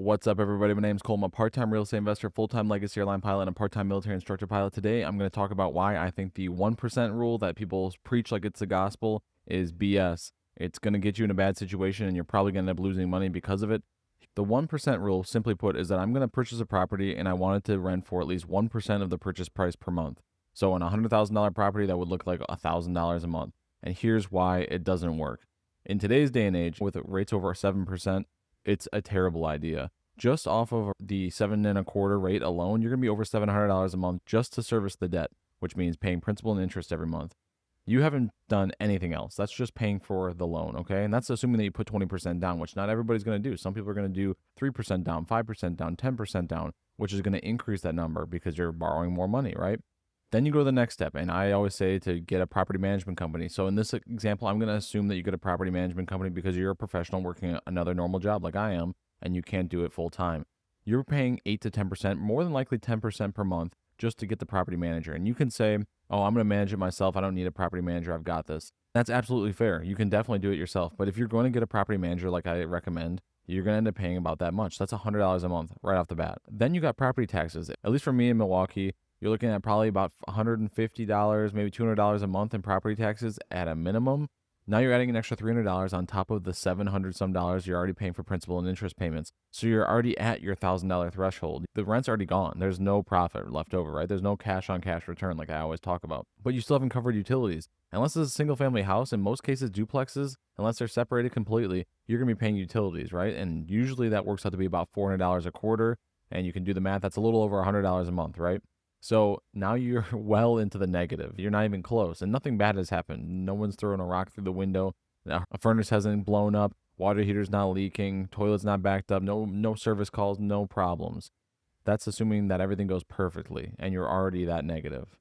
What's up, everybody? My name is Cole. I'm a part-time real estate investor, full-time legacy airline pilot, and a part-time military instructor pilot. Today, I'm going to talk about why I think the 1% rule that people preach like it's the gospel is BS. It's going to get you in a bad situation, and you're probably going to end up losing money because of it. The 1% rule, simply put, is that I'm going to purchase a property, and I want it to rent for at least 1% of the purchase price per month. So on a $100,000 property, that would look like $1,000 a month. And here's why it doesn't work. In today's day and age, with rates over 7%, it's a terrible idea. Just off of the 7.25% rate alone, you're going to be over $700 a month just to service the debt, which means paying principal and interest every month. You haven't done anything else. That's just paying for the loan, okay? And that's assuming that you put 20% down, which not everybody's going to do. Some people are going to do 3% down, 5% down, 10% down, which is going to increase that number because you're borrowing more money, right? Then you go to the next step, and I always say to get a property management company. So in this example, I'm going to assume that you get a property management company because you're a professional working another normal job like I am, and you can't do it full time. You're paying 8 to 10%, more than likely 10% per month just to get the property manager. And you can say, oh, I'm going to manage it myself. I don't need a property manager. I've got this. That's absolutely fair. You can definitely do it yourself. But if you're going to get a property manager like I recommend, you're going to end up paying about that much. That's $100 a month right off the bat. Then you got property taxes. At least for me in Milwaukee, you're looking at probably about $150, maybe $200 a month in property taxes at a minimum. Now you're adding an extra $300 on top of the $700 some dollars you're already paying for principal and interest payments. So you're already at your $1,000 threshold. The rent's already gone. There's no profit left over, right? There's no cash on cash return like I always talk about. But you still haven't covered utilities. Unless it's a single family house, in most cases duplexes, unless they're separated completely, you're going to be paying utilities, right? And usually that works out to be about $400 a quarter. And you can do the math. That's a little over $100 a month, right? So now you're well into the negative. You're not even close, and nothing bad has happened. No one's thrown a rock through the window. A furnace hasn't blown up. Water heater's not leaking. Toilet's not backed up. No service calls. No problems. That's assuming that everything goes perfectly, and you're already that negative.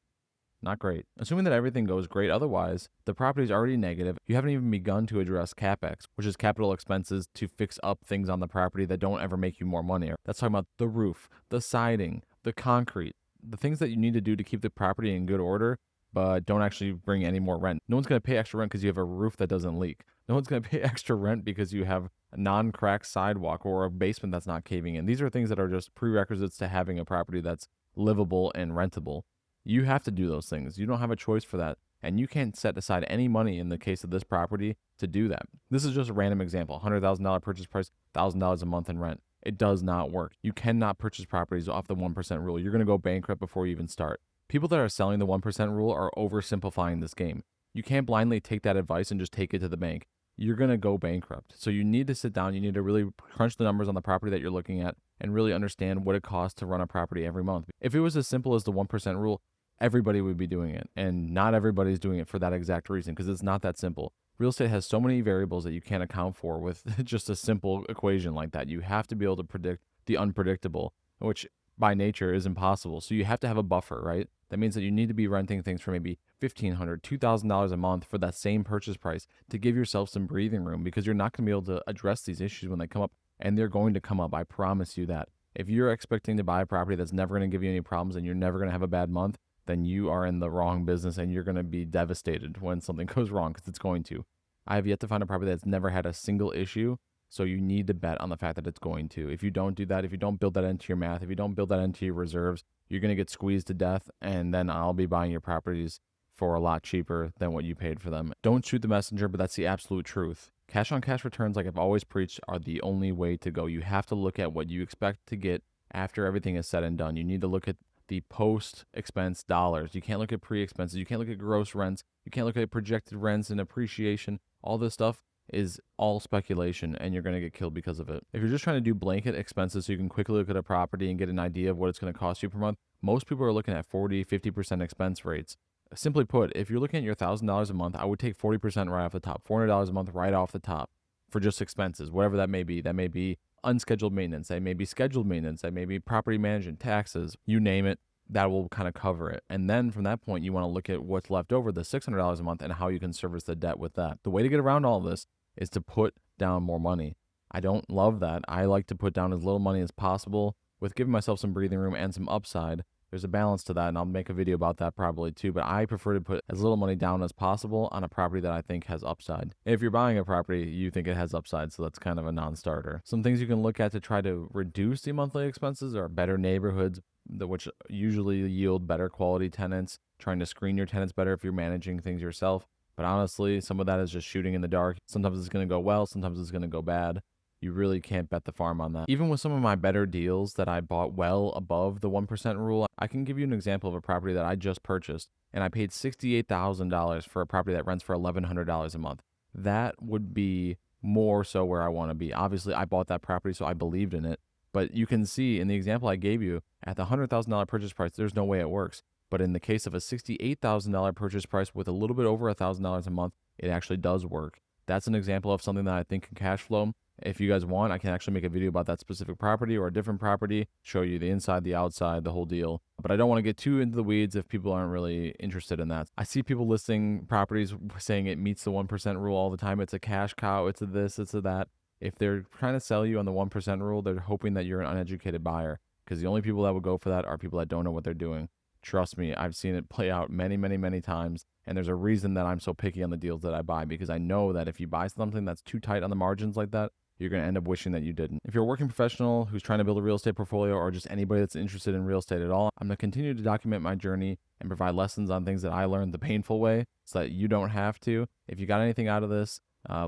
Not great. Assuming that everything goes great otherwise, the property's already negative. You haven't even begun to address CapEx, which is capital expenses to fix up things on the property that don't ever make you more money. That's talking about the roof, the siding, the concrete, the things that you need to do to keep the property in good order, but don't actually bring any more rent. No one's going to pay extra rent because you have a roof that doesn't leak. No one's going to pay extra rent because you have a non-cracked sidewalk or a basement that's not caving in. These are things that are just prerequisites to having a property that's livable and rentable. You have to do those things. You don't have a choice for that. And you can't set aside any money in the case of this property to do that. This is just a random example. $100,000 purchase price, $1,000 a month in rent. It does not work. You cannot purchase properties off the 1% rule. You're going to go bankrupt before you even start. People that are selling the 1% rule are oversimplifying this game. You can't blindly take that advice and just take it to the bank. You're going to go bankrupt. So you need to sit down. You need to really crunch the numbers on the property that you're looking at and really understand what it costs to run a property every month. If it was as simple as the 1% rule, everybody would be doing it. And not everybody's doing it for that exact reason because it's not that simple. Real estate has so many variables that you can't account for with just a simple equation like that. You have to be able to predict the unpredictable, which by nature is impossible. So you have to have a buffer, right? That means that you need to be renting things for maybe $1,500, $2,000 a month for that same purchase price to give yourself some breathing room because you're not going to be able to address these issues when they come up, and they're going to come up. I promise you that. If you're expecting to buy a property that's never going to give you any problems and you're never going to have a bad month, then you are in the wrong business and you're going to be devastated when something goes wrong because it's going to. I have yet to find a property that's never had a single issue, so you need to bet on the fact that it's going to. If you don't do that, if you don't build that into your math, if you don't build that into your reserves, you're going to get squeezed to death, and then I'll be buying your properties for a lot cheaper than what you paid for them. Don't shoot the messenger, but that's the absolute truth. Cash on cash returns, like I've always preached, are the only way to go. You have to look at what you expect to get after everything is said and done. You need to look at the post-expense dollars. You can't look at pre-expenses. You can't look at gross rents. You can't look at projected rents and appreciation. All this stuff is all speculation, and you're going to get killed because of it. If you're just trying to do blanket expenses so you can quickly look at a property and get an idea of what it's going to cost you per month, most people are looking at 40, 50% expense rates. Simply put, if you're looking at your $1,000 a month, I would take 40% right off the top, $400 a month right off the top for just expenses, whatever that may be. That may be unscheduled maintenance, that may be scheduled maintenance, that may be property management, taxes, you name it, that will kind of cover it. And then from that point, you want to look at what's left over, the $600 a month, and how you can service the debt with that. The way to get around all this is to put down more money. I don't love that. I like to put down as little money as possible with giving myself some breathing room and some upside There's a balance to that, and I'll make a video about that probably too, but I prefer to put as little money down as possible on a property that I think has upside. If you're buying a property, you think it has upside, so that's kind of a non-starter. Some things you can look at to try to reduce the monthly expenses are better neighborhoods, which usually yield better quality tenants, trying to screen your tenants better if you're managing things yourself. But honestly, some of that is just shooting in the dark. Sometimes it's going to go well, sometimes it's going to go bad. You really can't bet the farm on that. Even with some of my better deals that I bought well above the 1% rule, I can give you an example of a property that I just purchased, and I paid $68,000 for a property that rents for $1,100 a month. That would be more so where I want to be. Obviously, I bought that property, so I believed in it. But you can see in the example I gave you, at the $100,000 purchase price, there's no way it works. But in the case of a $68,000 purchase price with a little bit over $1,000 a month, it actually does work. That's an example of something that I think can cash flow. If you guys want, I can actually make a video about that specific property or a different property, show you the inside, the outside, the whole deal. But I don't want to get too into the weeds if people aren't really interested in that. I see people listing properties saying it meets the 1% rule all the time. It's a cash cow, it's a this, it's a that. If they're trying to sell you on the 1% rule, they're hoping that you're an uneducated buyer, because the only people that would go for that are people that don't know what they're doing. Trust me, I've seen it play out many, many, many times. And there's a reason that I'm so picky on the deals that I buy, because I know that if you buy something that's too tight on the margins like that, you're going to end up wishing that you didn't. If you're a working professional who's trying to build a real estate portfolio, or just anybody that's interested in real estate at all, I'm going to continue to document my journey and provide lessons on things that I learned the painful way so that you don't have to. If you got anything out of this,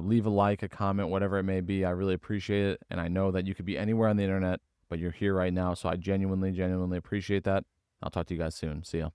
leave a like, a comment, whatever it may be. I really appreciate it. And I know that you could be anywhere on the internet, but you're here right now. So I genuinely, genuinely appreciate that. I'll talk to you guys soon. See ya.